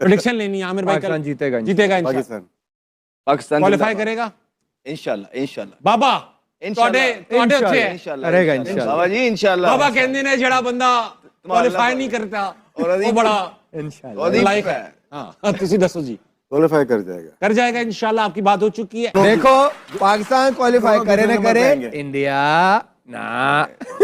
Prediction लेनी है आमिर भाई, कल जीतेगा जीतेगा पाकिस्तान क्वालिफाई करेगा इंशाल्लाह इंशाल्लाह बाबा ਤੁਹਾਡੇ ਉੱਥੇ ਹੈ करेगा इंशाल्लाह बाबा जी इंशाल्लाह बाबा ਕਹਿੰਦੇ ਨੇ ਜਿਹੜਾ ਬੰਦਾ ਕੁਆਲੀਫਾਈ ਨਹੀਂ ਕਰता ਉਹ ਬੜਾ इंशाल्लाह लाइक है। हाँ ਤੁਸੀਂ ਦੱਸੋ जी क्वालिफाई कर जाएगा इंशाल्लाह, आपकी बात हो चुकी है। देखो पाकिस्तान क्वालिफाई करे ना करे, इंडिया ना।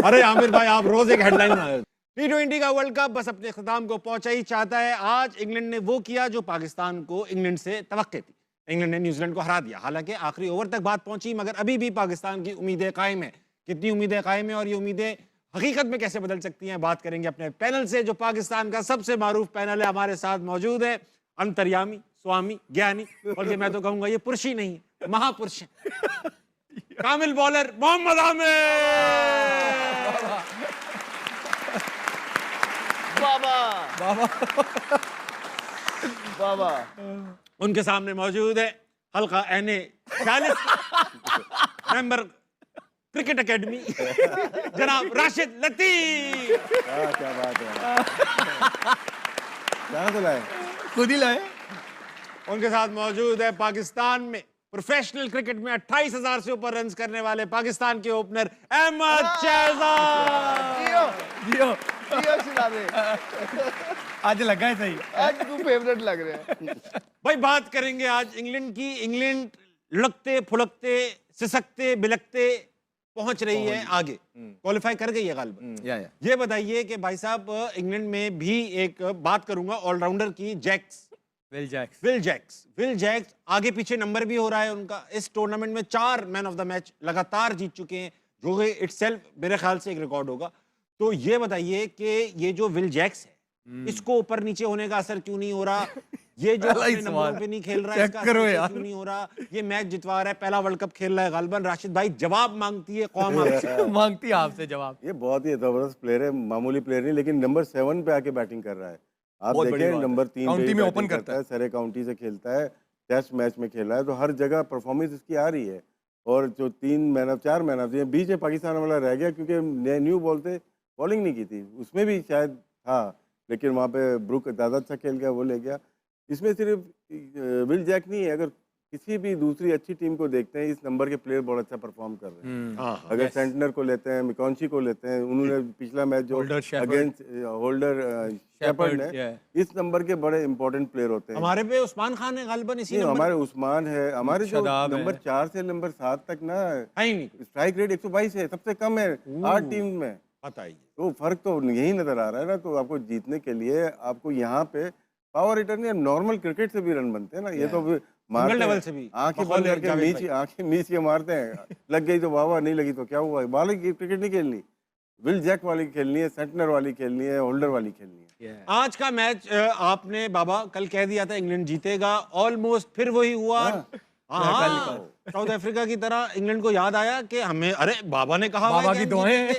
अरे आमिर भाई आप रोज एक हेडलाइन बना देते। T20 का वर्ल्ड कप बस अपने इख्तिताम को पहुंचा ही चाहता है। आज इंग्लैंड ने वो किया जो पाकिस्तान को इंग्लैंड से तवक्के थी। इंग्लैंड ने न्यूजीलैंड को हरा दिया। हालांकि आखिरी ओवर तक बात पहुंची, मगर अभी भी पाकिस्तान की उम्मीदें कायम है। कितनी उम्मीदें कायम है और ये उम्मीदें हकीकत में कैसे बदल सकती हैं, बात करेंगे अपने पैनल से, जो पाकिस्तान का सबसे मारूफ पैनल है। हमारे साथ मौजूद है अंतर्यामी, स्वामी, ज्ञानी, और ये मैं तो कहूंगा ये पुरुष ही नहीं है, महापुरुष है, कामिल बॉलर मोहम्मद आमिर। बाबा बाबा बाबा उनके सामने मौजूद है हल्का एने 40 मेंबर क्रिकेट एकेडमी जनाब राशिद लतीफ। क्या बात है, कहाँ से लाए? खुद ही लाए। उनके साथ मौजूद है पाकिस्तान में प्रोफेशनल क्रिकेट में 28,000 से ऊपर रन करने वाले पाकिस्तान के ओपनर अहमद शहजाद। जियो सितारे आज लगा है सही, आज तू फेवरेट लग रहे हैं। भाई बात करेंगे आज इंग्लैंड की। इंग्लैंड लुढ़कते फुलकते सिसकते बिलकते पहुंच रही है आगे, क्वालिफाई कर गई है गालिबन। ये बताइए कि भाई साहब इंग्लैंड में भी एक बात करूंगा ऑलराउंडर की, विल जैक्स आगे पीछे नंबर भी हो रहा है उनका। इस टूर्नामेंट में 4 मैन ऑफ द मैच लगातार जीत चुके हैं, जो कि इटसेल्फ मेरे ख्याल से एक रिकॉर्ड होगा। तो ये बताइए कि ये जो विल जैक्स है इसको ऊपर नीचे होने का असर क्यों नहीं हो रहा? ये जो अपने नंबरों पे नहीं खेल रहा है इसका असर क्यों नहीं हो रहा? ये मैच जितवा रहा है, पहला वर्ल्ड कप खेल रहा है गालिबन। राशिद भाई जवाब मांगती है कौम आपसे। मांगती है आपसे जवाब। ये बहुत ही जबरदस्त प्लेयर है, मामूली प्लेयर नहीं, लेकिन नंबर 7 पे आके बैटिंग कर रहा है। आप देखें नंबर 3 काउंटी में ओपन करता है, सरे काउंटी से खेलता है, टेस्ट मैच में खेला है, तो हर जगह परफॉर्मेंस इसकी आ रही है। और जो 4 मैन ऑफ बीच में पाकिस्तान वाला रह गया क्योंकि न्यू बॉल से बॉलिंग नहीं की थी, उसमें भी शायद था, लेकिन वहाँ पे ब्रुक ज़्यादा अच्छा खेल गया, वो ले गया। इसमें सिर्फ विल जैक नहीं है, अगर किसी भी दूसरी अच्छी टीम को देखते हैं, इस नंबर के प्लेयर बहुत अच्छा परफॉर्म कर रहे हैं। अगर सेंटनर को लेते हैं, मिकॉन्ची को लेते हैं, उन्होंने पिछला मैच जो अगेंस्ट होल्डर शेपर्ड है, इस नंबर के बड़े इंपॉर्टेंट प्लेयर होते हैं। हमारे पे उस्मान खान है गालिबन, इसी नंबर हमारे उस्मान है, हमारे जो नंबर 4 से नंबर 7 तक ना स्ट्राइक रेट 122 है, सबसे कम है 8 टीम में। बताइए, तो फर्क तो यही नजर आ रहा है ना। तो आपको जीतने के लिए आपको यहाँ पे पावर हिटर नहीं, नॉर्मल क्रिकेट से भी रन बनते हैं ना। ये तो लेवल से भी आंखें बंद करके आंखें मीच के मारते हैं, लग गई तो वाह, नहीं लगी तो क्या हुआ। वाली क्रिकेट नहीं खेलनी, विल जैक वाली खेलनी है, सेंटनर वाली खेलनी है, होल्डर वाली खेलनी है। आज का मैच आपने बाबा कल कह दिया था इंग्लैंड जीतेगा, ऑलमोस्ट फिर वही हुआ। साउथ अफ्रीका की तरह इंग्लैंड को याद आया कि हमें, अरे बाबा ने कहा, बाबा की दुआएं,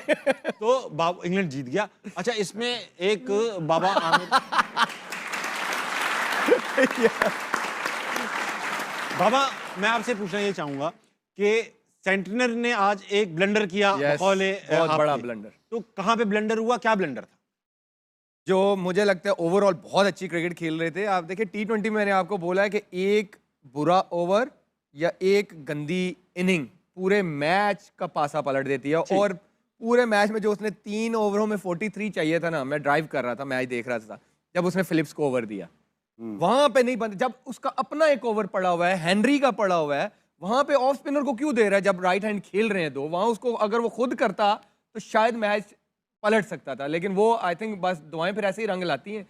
तो इंग्लैंड जीत गया। अच्छा, इसमें एक बाबा आमिर बाबा मैं आपसे पूछना ये चाहूंगा कि सेंटनर ने आज एक ब्लंडर किया, बहुत बड़ा ब्लंडर। तो कहाँ पे ब्लंडर हुआ, क्या ब्लंडर था? जो मुझे लगता है ओवरऑल बहुत अच्छी क्रिकेट खेल रहे थे। आप देखिए T20 में मैंने आपको बोला है कि एक बुरा ओवर या एक गंदी इनिंग पूरे मैच का पासा पलट देती है। और पूरे मैच में जो उसने 3 ओवरों में 43 चाहिए था ना, मैं ड्राइव कर रहा था, मैच देख रहा था, जब उसने फिलिप्स को ओवर दिया वहां पे नहीं बनते। जब उसका अपना एक ओवर पड़ा हुआ है, हेनरी का पड़ा हुआ है, वहां पे ऑफ स्पिनर को क्यों दे रहा है? जब राइट हैंड खेल रहे हैं दो, वहां उसको अगर वो खुद करता तो शायद मैच पलट सकता था। लेकिन वो आई थिंक बस दुआएं फिर ऐसे ही रंग लाती हैं।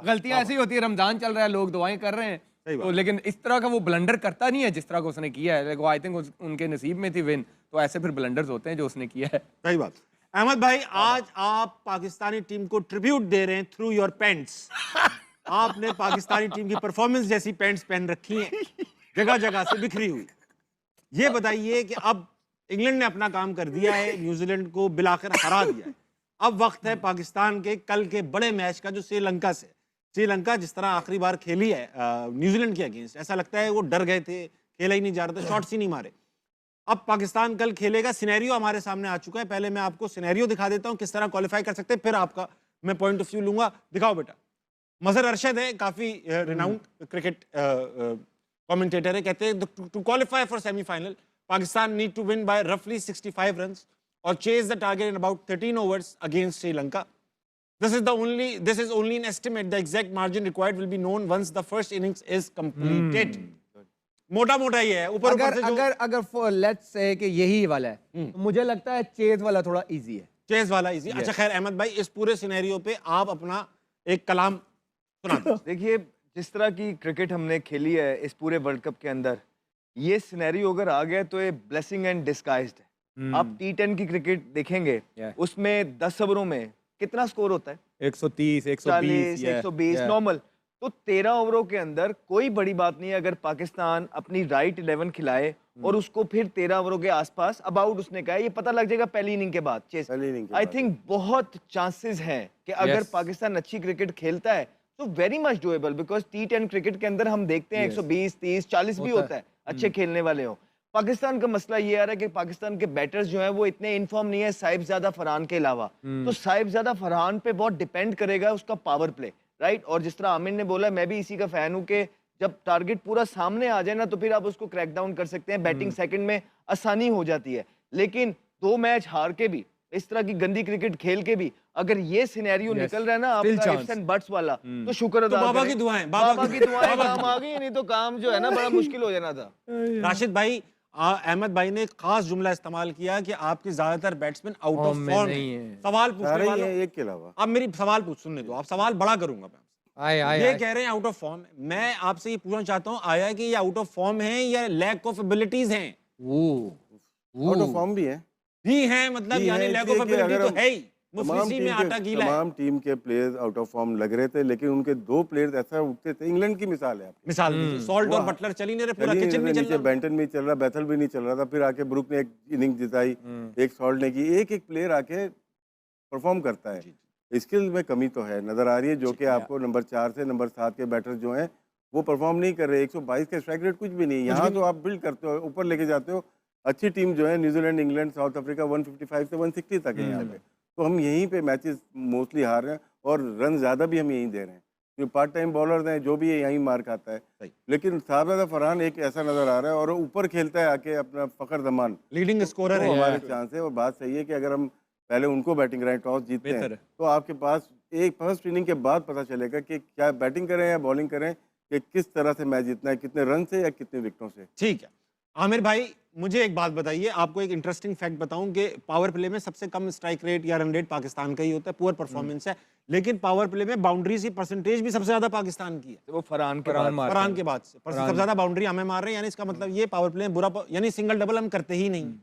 गलतियां ऐसी होती है, रमजान चल रहा है, लोग दुआएं कर रहे हैं, तो लेकिन इस तरह का वो ब्लंडर करता नहीं है जिस तरह का उसने किया है। आई थिंक उनके नसीब में थी विन, तो ऐसे फिर ब्लंडर्स होते हैं जो उसने किया है। सही बात। अहमद भाई, आज आप पाकिस्तानी टीम को ट्रिब्यूट दे रहे हैं थ्रू योर पैंट्स। आपने पाकिस्तानी टीम की परफॉर्मेंस जैसी पैंट्स पहन रखी हैं, जगह जगह से बिखरी हुई। ये बताइए कि अब इंग्लैंड ने अपना काम कर दिया है, न्यूजीलैंड को बिलाकर हरा दिया है। अब वक्त है पाकिस्तान के कल के बड़े मैच का, जो श्रीलंका से। श्रीलंका जिस तरह आखिरी बार खेली है न्यूजीलैंड के अगेंस्ट, ऐसा लगता है वो डर गए थे, खेला ही नहीं जा रहा था, शॉट्स ही नहीं मारे। अब पाकिस्तान कल खेलेगा, सिनेरियो हमारे सामने आ चुका है। पहले मैं आपको सिनेरियो दिखा देता हूं किस तरह क्वालिफाई कर सकते हैं, फिर आपका मैं पॉइंट ऑफ व्यू लूंगा। दिखाओ बेटा। मजहर अरशद है, काफी रिनाउंड क्रिकेट कमेंटेटर है, कहते हैं to qualify for semifinal Pakistan need to win by रफली 65 रन्स और chase the target in about 13 overs against Sri Lanka. This is only an estimate. The exact margin required will be known once the first innings is completed. मोटा मोटा ये है. ऊपर अगर अगर अगर लेट्स से कि यही वाला है तो मुझे लगता है चेज वाला थोड़ा इजी है. चेज वाला इजी. अच्छा खैर अहमद भाई, इस पूरे सिनेरियो पे आप अपना एक कलाम सुना दो. देखिए, जिस तरह की क्रिकेट हमने खेली है इस पूरे वर्ल्ड कप के अंदर, ये सिनेरियो अगर आ गया तो ये ब्लेसिंग एंड डिस्गाइज्ड है. आप T10 की क्रिकेट देखेंगे, उसमें 10 ओवरों में कितना स्कोर होता है? 130, 120, 40, 120 नॉर्मल. तो 13 ओवरों के अंदर कोई बड़ी बात नहीं है अगर पाकिस्तान अपनी राइट 11 खिलाए और उसको फिर 13 ओवरों के आसपास अबाउट उसने कहा, ये पता लग जाएगा पहली इनिंग के बाद. चेस आई थिंक बहुत चांसेस हैं कि अगर पाकिस्तान अच्छी क्रिकेट खेलता है तो very much doable, because T10 cricket के अंदर हम देखते हैं 120, 30, 40 भी होता है अच्छे खेलने वाले हो. पाकिस्तान का मसला ये आ रहा है कि पाकिस्तान के बैटर्स जो हैं वो इतने इनफॉर्म नहीं है साहिबजादा फरहान के अलावा. तो साहिबजादा फरहान पे बहुत डिपेंड करेगा उसका पावर प्ले, राइट. और जिस तरह आमिर ने बोला, मैं भी इसी का फैन हूँ कि जब टारगेट पूरा सामने आ जाए ना तो फिर आप उसको क्रैक डाउन कर सकते हैं. बैटिंग सेकंड में आसानी हो जाती है. लेकिन 2 मैच हार के भी, इस तरह की गंदी क्रिकेट खेल के भी अगर ये सिनेरियो निकल रहा है ना आपका इफ्स एंड बट्स वाला, तो शुक्र अदा बाबा करें. की दुआएं, बाबा की दुआएं काम आ गई, नहीं तो काम जो है ना बड़ा मुश्किल हो जाना था. राशिद भाई, अहमद भाई ने एक खास जुमला इस्तेमाल किया कि आपके ज्यादातर बैट्समैन आउट ऑफ फॉर्म हैं. सवाल पूछने वालों, एक के अलावा अब मेरी सवाल सुनने दो. आप सवाल बड़ा करूंगा मैं. ये कह रहे हैं आउट ऑफ फॉर्म. मैं आपसे ये पूछना चाहता हूँ, आया कि ये आउट ऑफ फॉर्म है या लैक ऑफ एबिलिटीज हैं? आउट ऑफ फॉर्म भी है, मतलब यानी लैक ऑफ एबिलिटी तो है ही. मुफलिसी में आटा गीला है. तमाम टीम के प्लेयर्स आउट ऑफ फॉर्म लग रहे थे, लेकिन उनके 2 प्लेयर्स ऐसा उठते थे. इंग्लैंड की मिसाल है आपकी. मिसाल दीजिए. सॉल्ट और बटलर चल ही नहीं रहे, पूरा किचन नहीं चल नीचे रहा. बेंटन भी चल रहा, बैथल भी नहीं चल रहा था. फिर आके ब्रुक ने एक इनिंग जिताई, एक सॉल्ट ने की. एक एक प्लेयर आके परफॉर्म करता है. स्किल में कमी तो है, नजर आ रही है, जो कि आपको नंबर 4 से नंबर 7 के बैटर्स जो हैं वो परफॉर्म नहीं कर रहे. 122 का स्ट्राइक रेट कुछ भी नहीं है. यहाँ तो आप बिल्ड करते हो, ऊपर लेके जाते हो. अच्छी टीम जो है न्यूजीलैंड, इंग्लैंड, साउथ अफ्रीका 155 से 160 तक है यहाँ पे. तो हम यहीं पे मैचेस मोस्टली हार रहे हैं और रन ज़्यादा भी हम यहीं दे रहे हैं. जो पार्ट टाइम बॉलर हैं जो भी है यहीं मार खाता है. लेकिन साहबजादा फरहान एक ऐसा नज़र आ रहा है और ऊपर खेलता है आके अपना फ़खर जमान, लीडिंग स्कोरर है. हमारे चांस है. और बात सही है कि अगर हम पहले उनको बैटिंग कराएं, टॉस जीतते हैं, तो आपके पास एक फर्स्ट इनिंग के बाद पता चलेगा कि क्या बैटिंग करें या बॉलिंग करें, कि किस तरह से मैच जीतना है, कितने रन से या कितने विकेटों से. ठीक है आमिर भाई, मुझे एक बात बताइए. आपको एक इंटरेस्टिंग फैक्ट बताऊं कि पावर प्ले में सबसे कम स्ट्राइक रेट या रन रेट पाकिस्तान का ही होता है. पुअर परफॉर्मेंस है, लेकिन पावर प्ले में बाउंड्रीज की परसेंटेज भी सबसे ज्यादा पाकिस्तान की है. वो फरहान के बाद से सबसे ज्यादा बाउंड्री हमें मार रहे हैं. यानी इसका मतलब ये पावर प्ले में बुरा, यानी सिंगल डबल हम करते ही नहीं.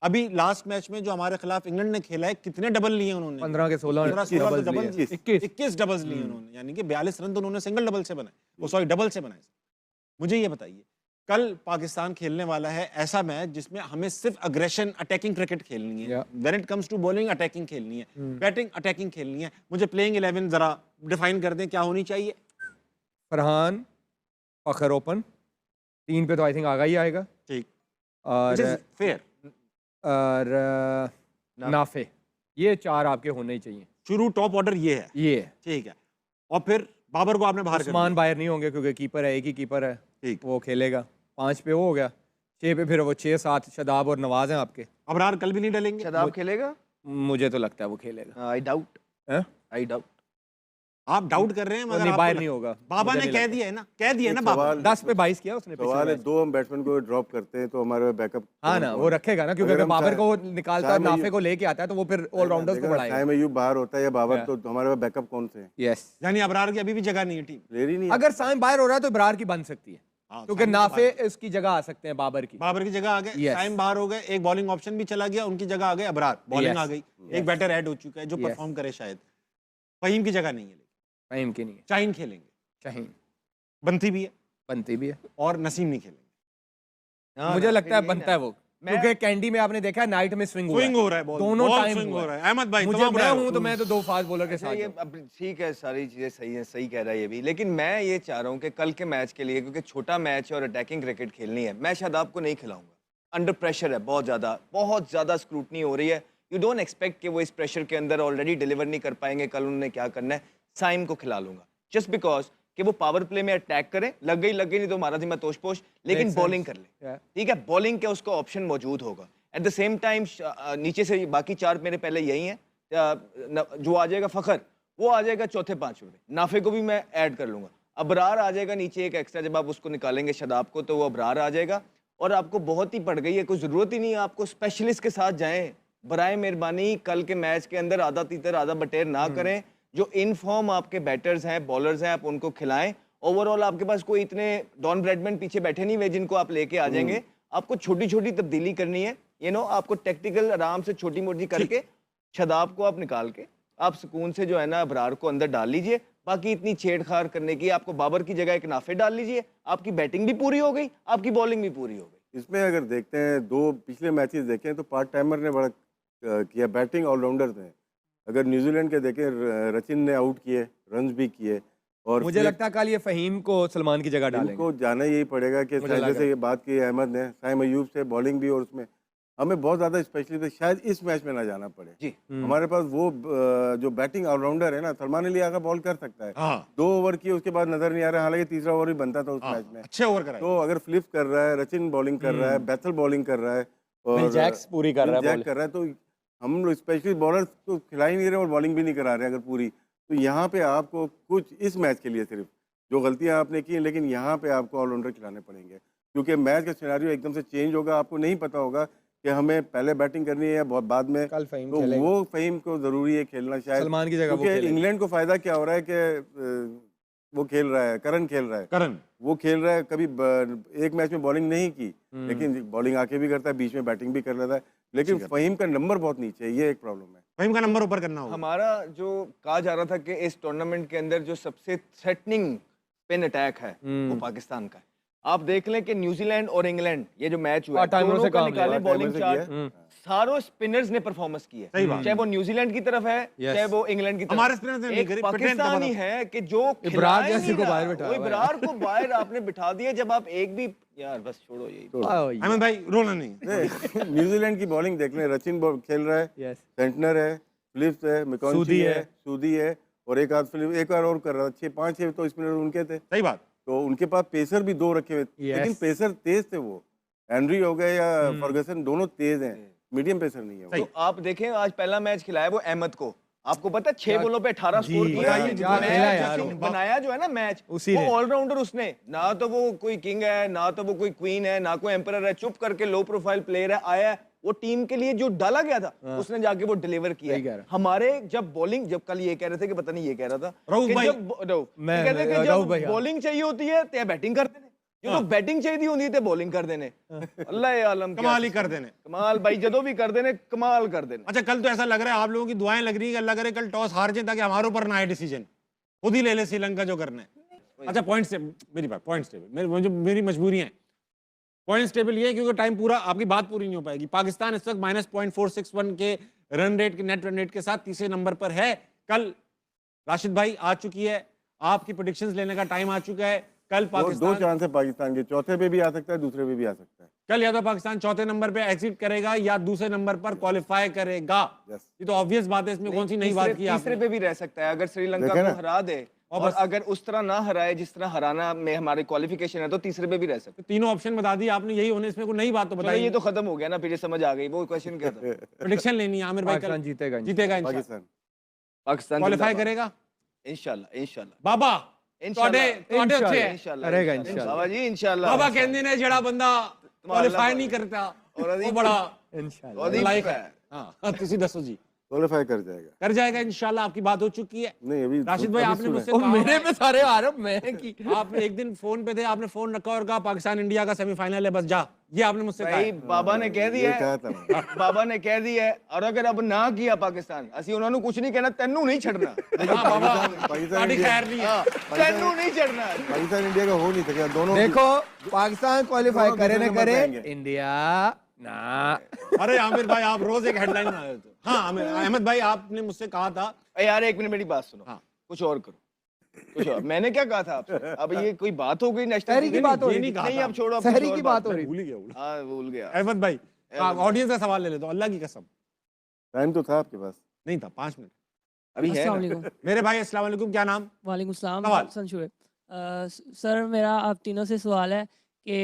अभी लास्ट मैच में जो हमारे खिलाफ इंग्लैंड ने खेला है, कितने डबल लिए उन्होंने? 15 के 16 21 डबल्स लिए उन्होंने. यानी कि 42 रन तो उन्होंने सिंगल डबल से बनाए, वो सॉरी डबल से बनाए. मुझे ये बताइए, कल पाकिस्तान खेलने वाला है ऐसा मैच जिसमें हमें सिर्फ अग्रेशन, अटैकिंग क्रिकेट खेलनी है. When it comes to bowling, attacking खेलनी है, बैटिंग अटैकिंग खेलनी है. मुझे प्लेइंग 11 जरा डिफाइन कर दें, क्या होनी चाहिए? फरहान, फखर ओपन 3 पे तो आई थिंक आगा ही आएगा. ठीक, और फेयर और नाफे, ये 4 आपके होने ही चाहिए. शुरू टॉप ऑर्डर ये है. ठीक है. और फिर बाबर को आपने बाहर कर उस्मान बाहर नहीं होंगे क्योंकि कीपर है, एक ही कीपर है. ठीक, वो खेलेगा. 5 पे वो हो गया. 6 पे फिर वो 6, 7 शदाब और नवाज हैं आपके. अबरार कल भी नहीं डलेंगे. शदाब खेलेगा, मुझे तो लगता है वो खेलेगा. I doubt. आप डाउट कर रहे हैं, मगर बाहर नहीं होगा. बाबा ने कह दिया है ना, कह दिया ना बाबा. 10 पे 22 किया उसने. सवाल है, 2 हम बैट्समैन को ड्रॉप करते हैं तो हमारे बैकअप, हाँ ना, वो रखेगा ना, क्योंकि अगर बाबर को निकालता है, नाफे को लेके आता है, तो वो फिर ऑलराउंडर्स को बढ़ाएगा. साइम अय्यूब बाहर होता है या बाबर, तो हमारे पास बैकअप कौन से हैं? यस, यानी अबरार की अभी भी जगह नहीं है. टीम प्लेयर ही नहीं. अगर साइम बाहर हो रहा है तो इब्रार की बन सकती है, क्योंकि नाफे इसकी जगह आ सकते हैं. बाबर की जगह आ गए, साइम बाहर हो गए, एक बॉलिंग ऑप्शन भी चला गया, उनकी जगह आ गए अबरार. बॉलिंग आ गई, एक बैटर ऐड हो चुका है जो परफॉर्म करे. शायद फहीम की जगह नहीं है, फहीम की नहीं है. शाहीन खेलेंगे, शाहीन बनती भी है, और नसीम नहीं खेलेंगे. मुझे लगता है बनता है वो, क्योंकि कैंडी में आपने देखा नाइट में स्विंग हो रहा है, दोनों टाइम हो रहा है. अहमद भाई, मुझे मैं हूं तो मैं तो 2 फास्ट बॉलर के साथ. अब ठीक है, सारी चीजें सही है, सही कह रहा है ये भी. लेकिन मैं ये चाह रहा हूँ कि कल के मैच के लिए, क्योंकि छोटा मैच है और अटैकिंग क्रिकेट खेलनी है, मैं शादाब को नहीं खिलाऊंगा. अंडर प्रेशर है, बहुत ज्यादा स्क्रूटनी हो रही है. यू डोंट एक्सपेक्ट कि वो इस प्रेशर के अंदर ऑलरेडी डिलीवर नहीं कर पाएंगे. कल उन्होंने क्या करना है, साइम को खिला लूंगा. जस्ट बिकॉज कि वो पावर प्ले में अटैक करें, लग गई नहीं तो हमारा जिम्मा तोश पोश, लेकिन Makes बॉलिंग sense. कर ले, Yeah. ठीक है, बॉलिंग का उसका ऑप्शन मौजूद होगा। एट द सेम टाइम नीचे से बाकी चार मेरे पहले यही हैं, जो आ जाएगा फखर वो आ जाएगा चौथे पांचवें पे, नाफे को भी मैं ऐड कर लूंगा, अबरार आ जाएगा नीचे एक एक्स्ट्रा, जब आप उसको निकालेंगे शदाब को तो वो अबरार आ जाएगा। और आपको बहुत ही पड़ गई है, कोई ज़रूरत ही नहीं है आपको स्पेशलिस्ट के साथ जाएं, बराए मेहरबानी कल के मैच के अंदर आधा तीतर आधा बटेर ना करें, जो इन फॉर्म आपके बैटर्स हैं बॉलर्स हैं आप उनको खिलाएं। ओवरऑल आपके पास कोई इतने डॉन ब्रैडमैन पीछे बैठे नहीं हुए जिनको आप लेके आ जाएंगे, आपको छोटी छोटी तब्दीली करनी है, आपको टेक्टिकल आराम से छोटी मोटी करके शदाब को आप निकाल के आप सुकून से जो है ना अबरार को अंदर डाल लीजिए। बाकी इतनी छेड़छाड़ करने की आपको बाबर की जगह एक नाफे डाल लीजिए, आपकी बैटिंग भी पूरी हो गई, आपकी बॉलिंग भी पूरी हो गई। इसमें अगर देखते हैं दो पिछले मैचेस देखें तो पार्ट टाइमर ने बड़ा किया, बैटिंग ऑलराउंडर्स ने। अगर न्यूजीलैंड के देखें रचिन ने आउट किए, रन्स भी किए, और मुझे लगता है कल ये फहीम को सलमान की जगह डालेंगे। इनको जाना यही पड़ेगा कि मुझे लग रहा जैसे ये बात की अहमद ने, साइम अयूब से बॉलिंग भी, और उसमें हमें बहुत ज़्यादा स्पेशली शायद इस मैच में ना जाना पड़े। जी हमारे पास वो जो बैटिंग ऑलराउंडर है ना, सलमान अली आगा बॉल कर सकता है, हाँ 2 ओवर किए उसके बाद नजर नहीं आ रहा, हालांकि तीसरा ओवर भी बनता था उस हाँ, मैच में। अच्छे ओवर कराए। तो अगर फ्लिप कर रहा है, रचिन बॉलिंग कर रहा है, बैथल बॉलिंग कर रहा है, और जैक्स पूरी कर रहा है जैक कर रहा है, तो हम लोग स्पेशली बॉलर्स को खिला ही नहीं रहे और बॉलिंग भी नहीं करा रहे अगर पूरी। तो यहाँ पे आपको कुछ इस मैच के लिए सिर्फ जो गलतियाँ आपने की, लेकिन यहाँ पे आपको ऑलराउंडर खिलाने पड़ेंगे, क्योंकि मैच का सिनेरियो एकदम से चेंज होगा। आपको नहीं पता होगा कि हमें पहले बैटिंग करनी है या बहुत बाद में। कल फहीम तो खेलेगा। वो फहीम को ज़रूरी है खेलना शायद, सलमान की जगह वो क्योंकि खेलेगा। इंग्लैंड को फ़ायदा क्या हो रहा है कि वो खेल रहा है, करन खेल रहा है, करण वो खेल रहा है, कभी एक मैच में बॉलिंग नहीं की, लेकिन बॉलिंग आके भी करता है, बीच में बैटिंग भी कर लेता है, लेकिन फहीम का नंबर बहुत नीचे है, ये एक प्रॉब्लम है। फहीम का नंबर ऊपर करना होगा। हमारा जो कहा जा रहा था कि इस टूर्नामेंट के अंदर जो सबसे थ्रेटनिंग स्पिन अटैक है वो पाकिस्तान का है। आप देख लें कि न्यूजीलैंड और इंग्लैंड ये जो मैच हुआ है, टाइमर दोनों से का काम निकाले लिया, बॉलिंग टाइमर से चार्ट, किया। सारों स्पिनर्स ने परफॉर्मेंस की है, सही बात। चाहे वो न्यूजीलैंड की तरफ है चाहे वो इंग्लैंड की तरफ। हमारे spinners ने नहीं एक करी, पटेल का पाकिस्तानी बड़ा- है कि जो इब्रार खिलाए जैसे नहीं को ना, बाहर बिठाया वो हुआ है। इब्रार को बाहर आपने बिठा दिया, जब आप एक भी यार बस छोड़ो यही। अहमद भाई रोना नहीं। न्यूजीलैंड की बॉलिंग देख लें, रचिन खेल रहा है, यस सेंटनर है, फिलिप्स है, सूदी मिकॉन्ची है। है, सूदी है, और एक आध फिलिप एक बार और कर रहा था, 6-5 तो स्पिनर उनके थे, सही बात। तो उनके पास पेसर भी 2 रखे हुए, Yes. लेकिन पेसर तेज थे वो, एंड्री हो गए या फर्गसन, दोनों तेज हैं, मीडियम पेसर नहीं है वो। सही। तो आप देखें आज पहला मैच खिलाया वो अहमद को, आपको पता है 6 बॉलों पे 18 जी, स्कोर किया। बताइए, क्या मैच खेला यार जो वो। बनाया जो है ना मैच, उसी वो ने। ऑलराउंडर उसने, ना तो वो कोई किंग है ना तो वो कोई क्वीन है ना कोई एम्परर है, चुप करके लो प्रोफाइल प्लेयर है, आया है, वो टीम के लिए जो डाला गया था उसने जाके वो डिलीवर सही कह किया। रहा। हमारे जब बॉलिंग, जब कल ये कह रहे थे कि पता नहीं ये कह रहा था रऊफ कि भाई। जब रऊफ, मैं- ये कहते हैं कि रऊफ भाई, जब हाँ। बॉलिंग चाहिए होती है तो बैटिंग करते हैं, जो बैटिंग चाहिए होती है बॉलिंग कर देने। अल्लाह आलम क्या कमाल ही कर system है। देने। कमाल भाई, जदों भी कर देने कमाल कर देने। अच्छा कल तो ऐसा लग रहा है आप लोगों की दुआएं लग रही है कि अल्लाह करे कल टॉस हार जाए ताकि हमारे ऊपर ना आए डिसीजन, खुद ही ले ले श्रीलंका जो करना है। अच्छा पॉइंट्स मेरी बात, पॉइंट्स टेबल मेरी मजबूरी है। पॉइंट्स टेबल ये है क्योंकि टाइम पूरा, आपकी बात पूरी नहीं हो पाएगी। पाकिस्तान इस वक्त -.461 के रन रेट के नेट रन रेट के साथ तीसरे नंबर पर है। कल राशिद भाई आ चुकी है, आपकी प्रेडिक्शंस लेने का टाइम आ चुका है। कल दो पाकिस्तान चांस है पाकिस्तान के, चौथे पे भी आ सकता है, दूसरे पे भी आ सकता है। कल या तो पाकिस्तान चौथे नंबर पे एग्जिट करेगा या दूसरे नंबर पर क्वालिफाई करेगा। Yes. ये तो ऑब्वियस बात है, इसमें कौन सी नई बात की तीसरे आपने। पे भी रह सकता है अगर श्रीलंका देखे को ना? हरा दे, और और बस- अगर उस तरह ना हराए जिस तरह हराना में हमारे क्वालिफिकेशन है तो तीसरे पे भी रह सकता तो तीनों ऑप्शन बता दी आपने, यही होने इसमें कोई नई बात तो है। चलो बताइए। ये तो खत्म हो गया ना, फिर ये समझ आ गई। वो क्वेश्चन क्या था? प्रेडिक्शन लेनी है आमिर भाई। पाकिस्तान कल जीतेगा जीतेगा इंशाल्लाह। पाकिस्तान पाकिस्तान क्वालिफाई जिंदाबाद। करेगा इंशाल्लाह इंशाल्लाह बाबा। इंशाल्लाह। ਤੁਹਾਡੇ ਉੱਥੇ ਹੈ। इंशाल्लाह करेगा इंशाल्लाह। इंशाल्लाह। बाबा जी इंशाल्लाह। बाबा कहते ने जेड़ा बंदा क्वालिफाई नहीं करता और वो अदीब- बड़ा इंशाल्लाह अदीब लाइक है। है। हाँ तुसी दसो जी। क्वालिफाई कर जाएगा। कर जाएगा इंशाल्लाह, आपकी बात हो चुकी है। नहीं अभी राशिद भाई अभी आपने सुना मुझसे ओ, कहा मेरे पे सारे आरोप मैं की। आपने एक दिन फोन पे थे, आपने फोन रखा और कहा पाकिस्तान इंडिया का सेमीफाइनल है, बस जा। ये आपने मुझसे कहा भाई है। बाबा ने कह दिया ये कहा था मैं। बाबा ने कह दिया है, और अगर अब ना किया पाकिस्तान, ਅਸੀਂ ਉਹਨਾਂ ਨੂੰ ਕੁਝ ਨਹੀਂ ਕਹਿਣਾ, ਤੈਨੂੰ ਨਹੀਂ ਛੱਡਣਾ। हाँ बाबा पाकिस्तान साड़ी इंडिया- खैर नहीं है। हाँ, तैਨੂੰ नहीं छੱਡਣਾ। पाकिस्तान इंडिया का हो नहीं सकेगा, दोनों देखो पाकिस्तान क्वालिफाई दोनों करे दूसरे ना नंबर करे, पे आएंगे। इंडिया ना। अरे आमिर भाई आप रोज एक हेडलाइन बना देते हो। हाँ अहमद भाई आपने मुझसे कहा था। यार एक मिनट मेरी बात सुनो। हाँ। कुछ और करो, कुछ और। मैंने क्या कहा था आपसे? अब ये कोई बात हो गई नेशनल सहरी की बात हो रही नहीं थी। कहा नहीं था। अब छोड़ो, अब सहरी कुछ और की बात हो रही भूल ही गया। हाँ भूल गया। अहमद भाई ऑडियंस का सवाल ले लेते हो, अल्लाह की कसम टाइम तो था आपके पास। नहीं था, 5 मिनट। अभी है अस्सलाम ना? वालेकुम। मेरे भाई अस्सलाम वालेकुम, क्या नाम? वालेकुम सलाम। सवाल। हसन शुएब। सर मेरा आप तीनों से सवाल है कि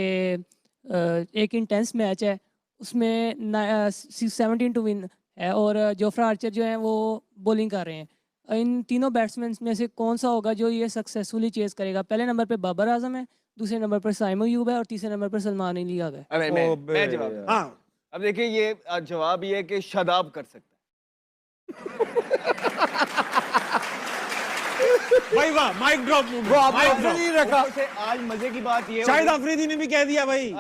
एक इंटेंस मैच है, उसमें 17 टू विन है और जोफ्रा आर्चर जो है वो बॉलिंग कर रहे हैं। इन तीनों बैट्समैन में से कौन सा होगा जो ये सक्सेसफुली चेस करेगा? पहले नंबर पे बाबर आजम है, दूसरे नंबर पर साइम अयूब है और तीसरे नंबर पर सलमान अली याद है। अबे मैं जवाब दूं। हाँ, अब देखिए ये जवाब ये है कि शादाब कर सकता भाई वाह, माइक ड्रॉप वो मूवमेंट, आपने माइक ऑप्शन ही ड्रॉप। रखा। है। से आज मजे की बात ये शाहिद होगी- अफरीदी ने भी कह दिया भाई।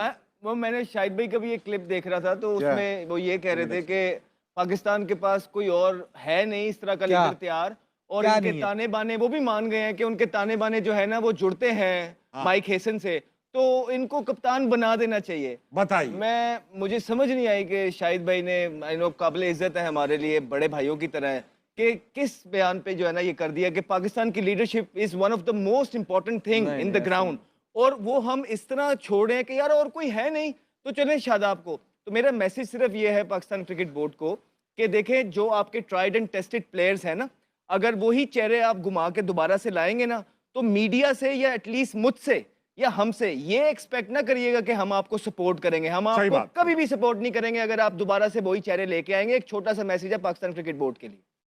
वो मैंने शाहिद भाई का भी एक क्लिप देख रहा था तो क्या? उसमें वो ये कह रहे थे कि पाकिस्तान के पास कोई और है नहीं इस तरह का क्या? लीडर तैयार, और क्या इनके नहीं है? ताने बाने वो भी मान गए हैं कि उनके ताने बाने जो है ना वो जुड़ते हैं हाँ। माइक हेसन से, तो इनको कप्तान बना देना चाहिए। बताइए। मुझे समझ नहीं आई कि शाहिद भाई ने आई नो काबिल इज्जत है हमारे लिए, बड़े भाइयों की तरह है, कि किस बयान पे जो है ना ये कर दिया कि पाकिस्तान की leadership is one of the most important thing नहीं, इन द नहीं, ग्राउंड, और वो हम इस तरह छोड़ें कि यार और कोई है नहीं तो चलें शादाब को। तो मेरा मैसेज सिर्फ ये है पाकिस्तान क्रिकेट बोर्ड को कि देखें जो आपके ट्राइड एंड टेस्टेड प्लेयर्स हैं ना, अगर वही चेहरे आप घुमा के दोबारा से लाएंगे ना, तो मीडिया से या एटलीस्ट मुझसे या हमसे ये एक्सपेक्ट ना करिएगा कि हम आपको सपोर्ट करेंगे। हम सही आपको बात। कभी भी सपोर्ट नहीं करेंगे अगर आप दोबारा से वही चेहरे लेके आएंगे। एक छोटा सा मैसेज है पाकिस्तान क्रिकेट बोर्ड के लिए।